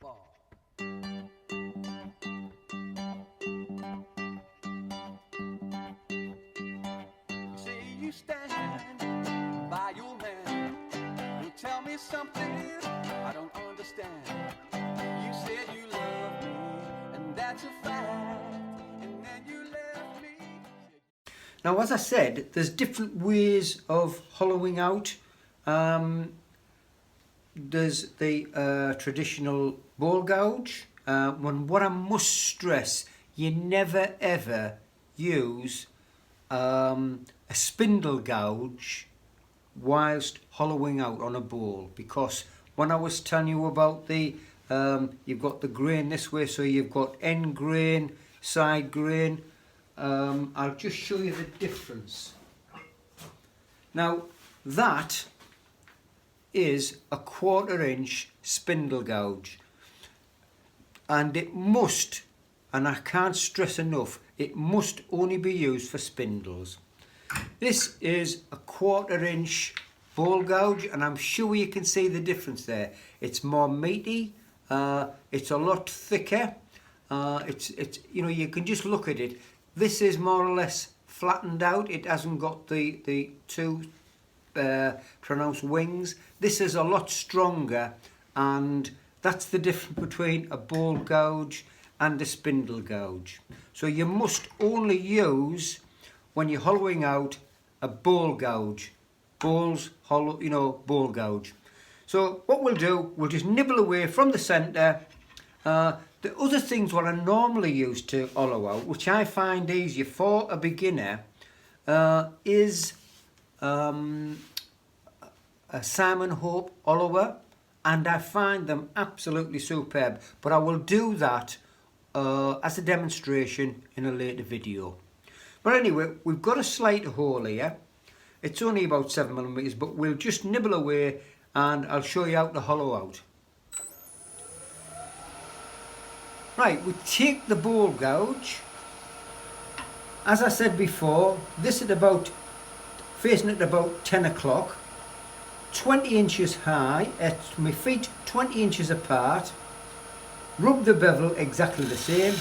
fall. Say you stand by your man, you tell me something I don't understand. You said you love me, and that's a fact, and then you left me. Now, as I said, there's different ways of hollowing out. There's the traditional ball gouge. What I must stress, you never ever use a spindle gouge whilst hollowing out on a bowl, because when I was telling you about the you've got the grain this way, so you've got end grain, side grain. I'll just show you the difference. Now that is a 1/4 inch spindle gouge, and it must, and I can't stress enough, it must only be used for spindles. This is a 1/4 inch ball gouge, and I'm sure you can see the difference there. It's more meaty, it's a lot thicker, it's you know, you can just look at it. This is more or less flattened out. It hasn't got the two pronounced wings. This is a lot stronger, and that's the difference between a ball gouge and a spindle gouge. So you must only use, when you're hollowing out, a ball gouge. Balls hollow, you know, ball gouge. So what we'll do, we'll just nibble away from the centre. The other things what I normally use to hollow out, which I find easier for a beginner, is a Simon Hope hollower, and I find them absolutely superb. But I will do that as a demonstration in a later video. But anyway, we've got a slight hole here. It's only about 7mm, but we'll just nibble away and I'll show you how to hollow out. Right, we take the ball gouge. As I said before, this at about, facing at about 10 o'clock, 20 inches high, at my feet 20 inches apart. Rub the bevel exactly the same,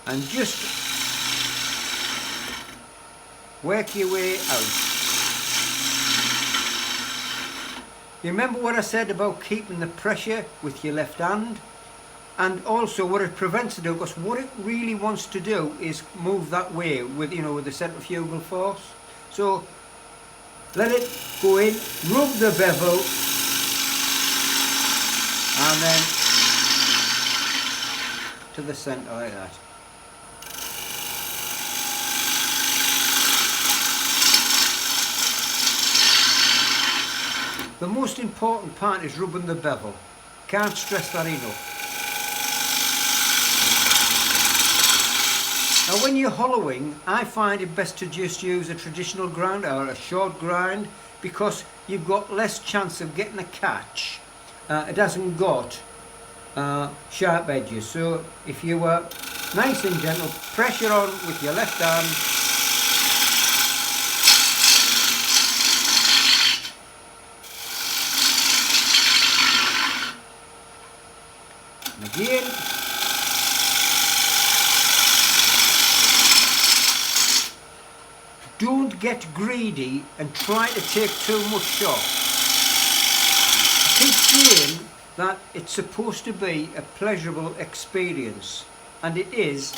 and just work your way out. You remember what I said about keeping the pressure with your left hand, and also what it prevents to do, because what it really wants to do is move that way with, you know, with the centrifugal force. So let it go in, rub the bevel, and then to the centre like that. The most important part is rubbing the bevel. Can't stress that enough. Now when you're hollowing, I find it best to just use a traditional grind or a short grind, because you've got less chance of getting a catch. It hasn't got sharp edges, so if you were nice and gentle, pressure on with your left hand, and again, don't get greedy and try to take too much off. I keep saying that it's supposed to be a pleasurable experience, and it is,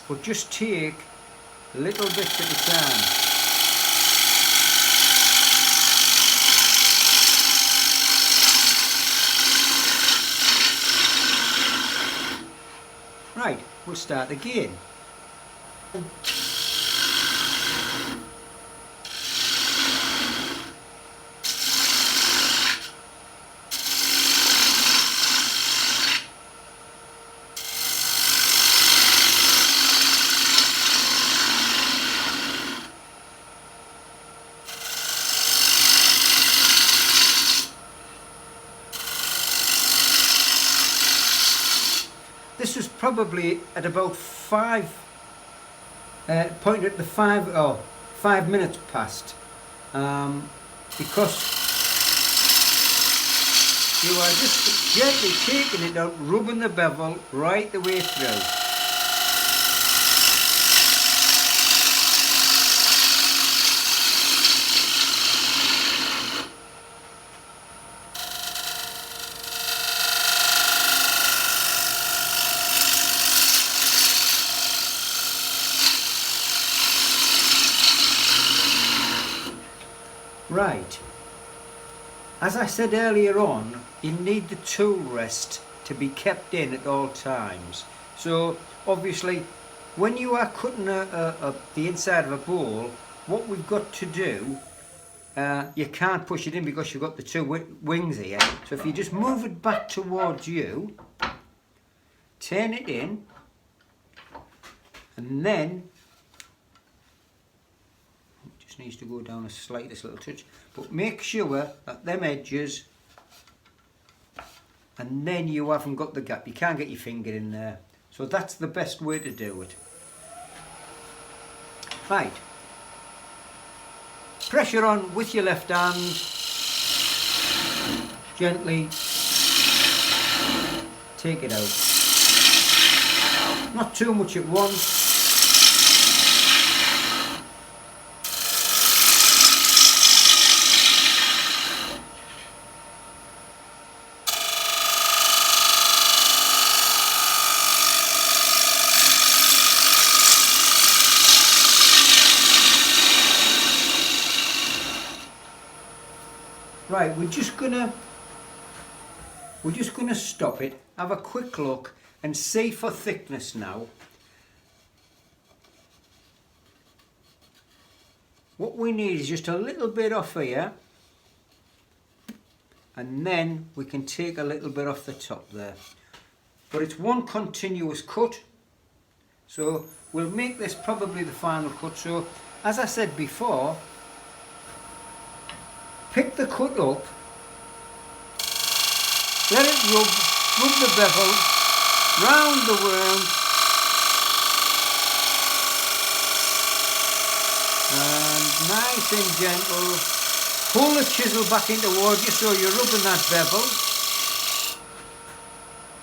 but just take little bits at a time. Right, we'll start again. This was probably at about 5 minutes past. because you are just gently taking it out, rubbing the bevel right the way through. Right, as I said earlier on, you need the tool rest to be kept in at all times. So obviously when you are cutting the inside of a bowl, what we've got to do, you can't push it in because you've got the two wings here. So if you just move it back towards you, turn it in, and then needs to go down a slightest little touch, but make sure that them edges, and then you haven't got the gap. You can't get your finger in there, so that's the best way to do it. Right, pressure on with your left hand, gently take it out, not too much at once. Right, we're just gonna stop it, have a quick look and see for thickness now. What we need is just a little bit off here, and then we can take a little bit off the top there. But it's one continuous cut, so we'll make this probably the final cut. So as I said before, pick the cut up, let it rub the bevel round the worm, and nice and gentle, pull the chisel back in towards you so you're rubbing that bevel.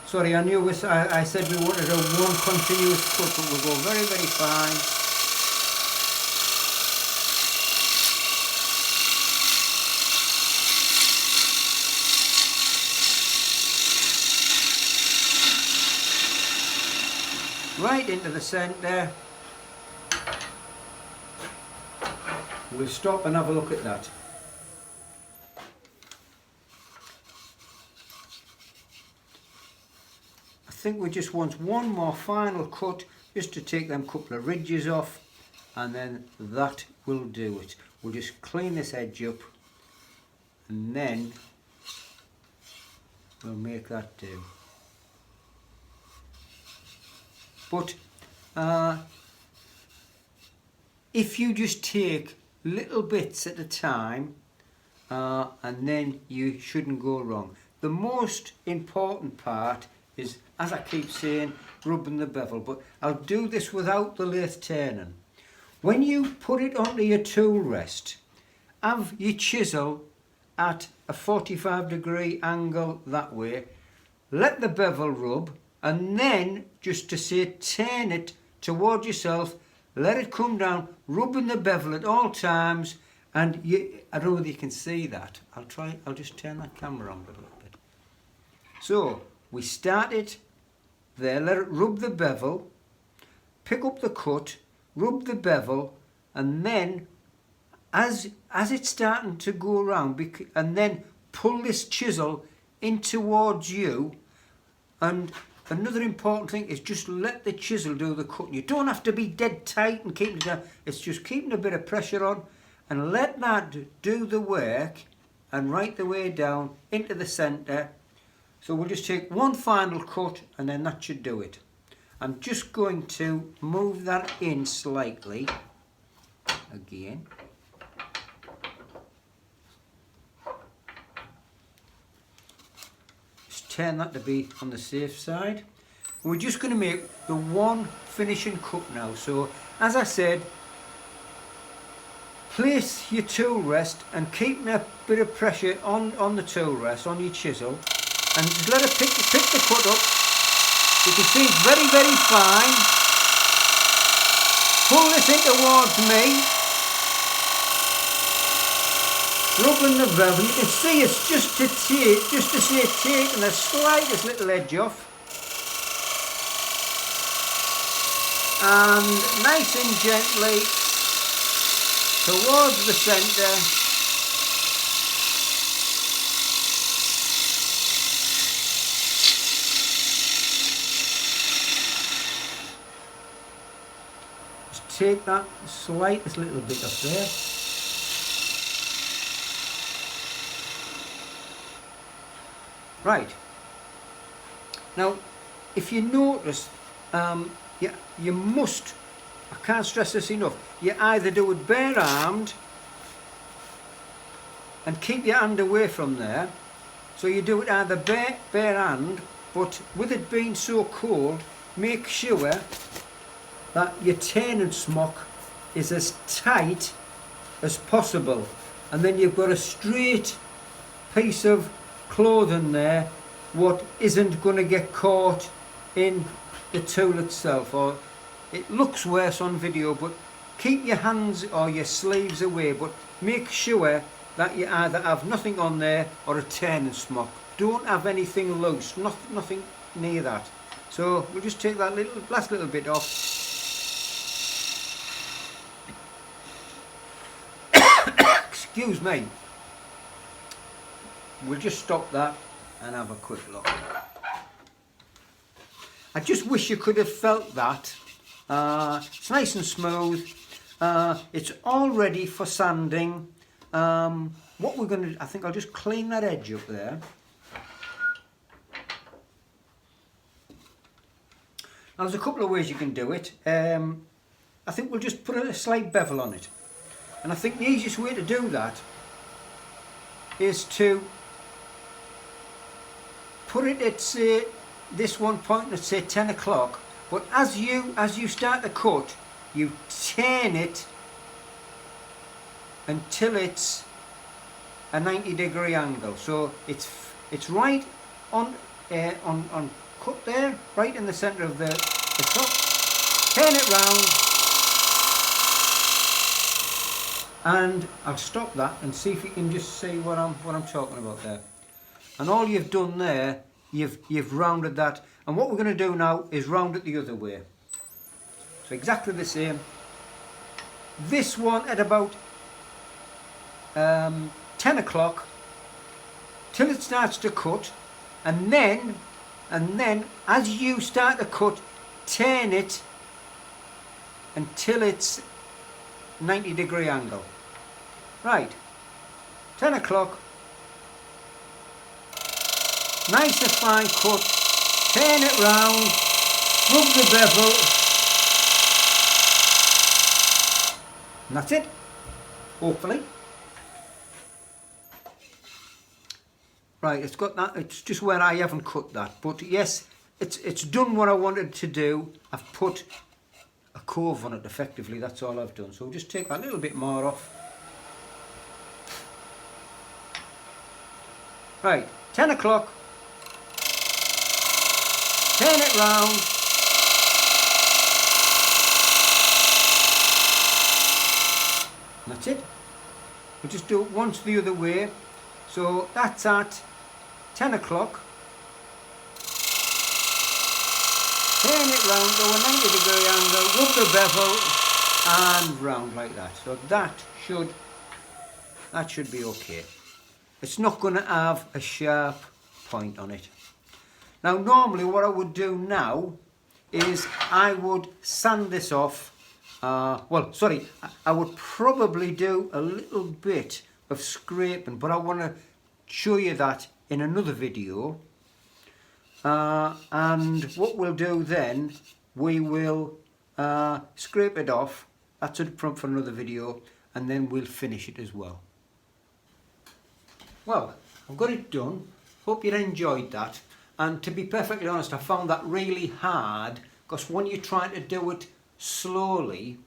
Sorry, I knew I said we wanted a one continuous cut, but we'll go very, very fine. Right into the centre. We'll stop and have a look at that. I think we just want one more final cut just to take them couple of ridges off, and then that will do it. We'll just clean this edge up and then we'll make that do. But if you just take little bits at a time, and then you shouldn't go wrong. The most important part is, as I keep saying, rubbing the bevel, but I'll do this without the lathe turning. When you put it onto your tool rest, have your chisel at a 45-degree angle that way, let the bevel rub, and then just to say turn it towards yourself, let it come down, rubbing the bevel at all times. And I don't know whether you can see that. I'll just turn that camera on a little bit. So we start it there, let it rub the bevel, pick up the cut, rub the bevel, and then as it's starting to go around, and then pull this chisel in towards you. And another important thing is just let the chisel do the cutting. You don't have to be dead tight and keep it down. It's just keeping a bit of pressure on and let that do the work, and right the way down into the centre. So we'll just take one final cut and then that should do it. I'm just going to move that in slightly again. Turn that to be on the safe side. We're just going to make the one finishing cut now. So as I said, place your tool rest and keeping a bit of pressure on the tool rest, on your chisel, and just let it pick the cut up. You can see it's very, very fine. Pull this in towards me, rubbing the bevel. You can see it's just to say taking the slightest little edge off, and nice and gently towards the centre. Just take that slightest little bit off there. Right. Now, if you notice, you must, I can't stress this enough, you either do it bare armed and keep your hand away from there. So you do it either bare hand, but with it being so cold, make sure that your turning smock is as tight as possible, and then you've got a straight piece of clothing there what isn't going to get caught in the tool itself. Or it looks worse on video, but keep your hands or your sleeves away, but make sure that you either have nothing on there or a turning smock. Don't have anything loose, nothing near that. So we'll just take that last little bit off. Excuse me. We'll just stop that and have a quick look. I just wish you could have felt that. It's nice and smooth. It's all ready for sanding. What we're going to, I think I'll just clean that edge up there. Now there's a couple of ways you can do it. I think we'll just put a slight bevel on it. And I think the easiest way to do that is to put it at, say, this one point at, say, 10 o'clock, but as you start to cut, you turn it until it's a 90-degree angle. So it's right on cut there, right in the centre of the top. Turn it round, and I'll stop that and see if you can just see what I'm talking about there. And all you've done there, you've rounded that. And what we're going to do now is round it the other way. So exactly the same. This one at about 10 o'clock till it starts to cut, and then as you start to cut, turn it until it's 90-degree angle. Right, 10 o'clock, nice and fine cut, turn it round, rub the bevel, and that's it, hopefully. Right, it's got that, it's just where I haven't cut that, but yes, it's done what I wanted to do. I've put a cove on it effectively, that's all I've done. So we'll just take a little bit more off. Right, 10 o'clock, turn it round, and that's it. We'll just do it once the other way. So that's at 10 o'clock. Turn it round to a 90-degree angle, rub the bevel, and round like that. So that should be okay. It's not going to have a sharp point on it. Now normally what I would do now is I would sand this off. I would probably do a little bit of scraping, but I want to show you that in another video. And what we'll do then, we will scrape it off. That's a prompt for another video, and then we'll finish it as well. Well, I've got it done. Hope you enjoyed that. And to be perfectly honest, I found that really hard, because when you're trying to do it slowly,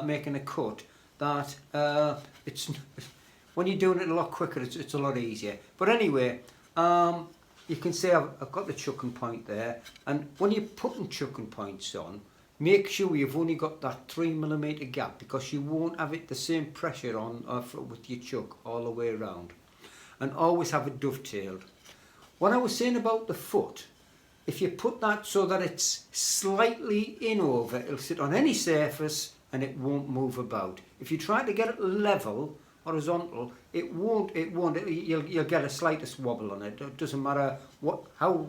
making a cut, that it's when you're doing it a lot quicker, it's a lot easier. But anyway, you can see I've got the chucking point there, and when you're putting chucking points on, make sure you've only got that 3mm gap, because you won't have it the same pressure on with your chuck all the way around. And always have it dovetailed. What I was saying about the foot, if you put that so that it's slightly in over, it'll sit on any surface and it won't move about. If you try to get it level, horizontal, it won't. You'll get a slightest wobble on it. It doesn't matter how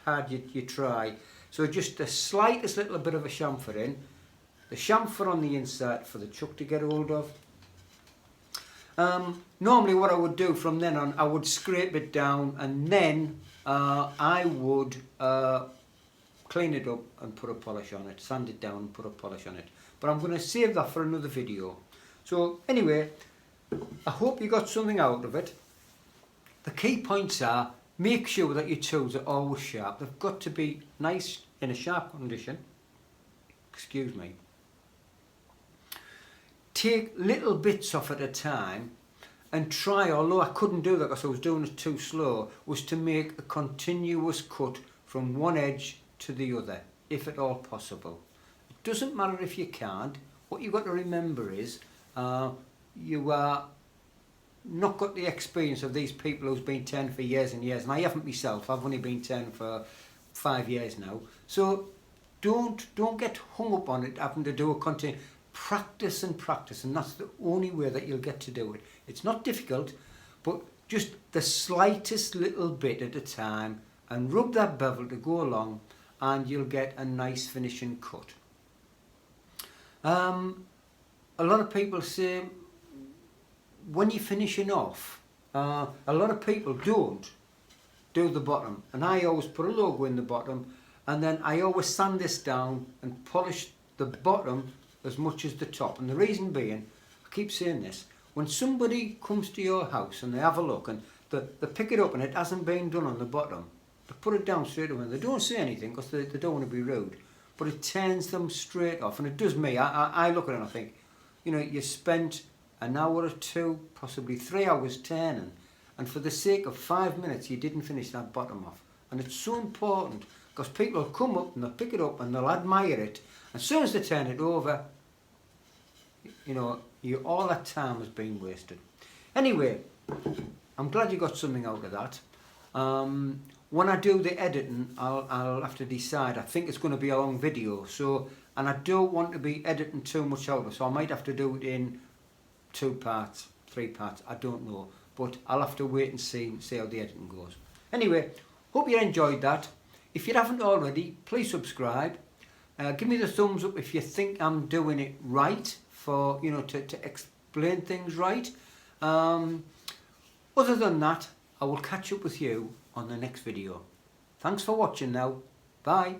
hard you try. So just the slightest little bit of a chamfer in, the chamfer on the inside for the chuck to get hold of. Normally what I would do from then on, I would scrape it down, and then I would clean it up and put a polish on it, sand it down and put a polish on it. But I'm going to save that for another video. So anyway, I hope you got something out of it. The key points are, make sure that your tools are always sharp. They've got to be nice in a sharp condition. Excuse me. Take little bits off at a time and try, although I couldn't do that because I was doing it too slow, was to make a continuous cut from one edge to the other, if at all possible. It doesn't matter if you can't. What you've got to remember is you are not got the experience of these people who's been turning for years and years, and I haven't myself. I've only been turning for 5 years now. So don't get hung up on it having to do a continuous. Practice and practice, and that's the only way that you'll get to do it. It's not difficult, but just the slightest little bit at a time, and rub that bevel to go along, and you'll get a nice finishing cut. A lot of people say when you're finishing off, a lot of people don't do the bottom, and I always put a logo in the bottom, and then I always sand this down and polish the bottom as much as the top. And the reason being, I keep saying this, when somebody comes to your house and they have a look and they pick it up and it hasn't been done on the bottom, they put it down straight away. They don't say anything because they don't want to be rude, but it turns them straight off. And it does me. I look at it and I think, you know, you spent an hour or 2, possibly 3 hours turning, and for the sake of 5 minutes you didn't finish that bottom off. And it's so important, because people will come up and they'll pick it up and they'll admire it. As soon as they turn it over, you know, all that time has been wasted. Anyway, I'm glad you got something out of that. When I do the editing, I'll have to decide. I think it's going to be a long video, so, and I don't want to be editing too much out of it, so I might have to do it in 2 parts, 3 parts, I don't know. But I'll have to wait and see how the editing goes. Anyway, hope you enjoyed that. If you haven't already, please subscribe. Give me the thumbs up if you think I'm doing it right, for, you know, to explain things right. Other than that, I will catch up with you on the next video. Thanks for watching now. Bye.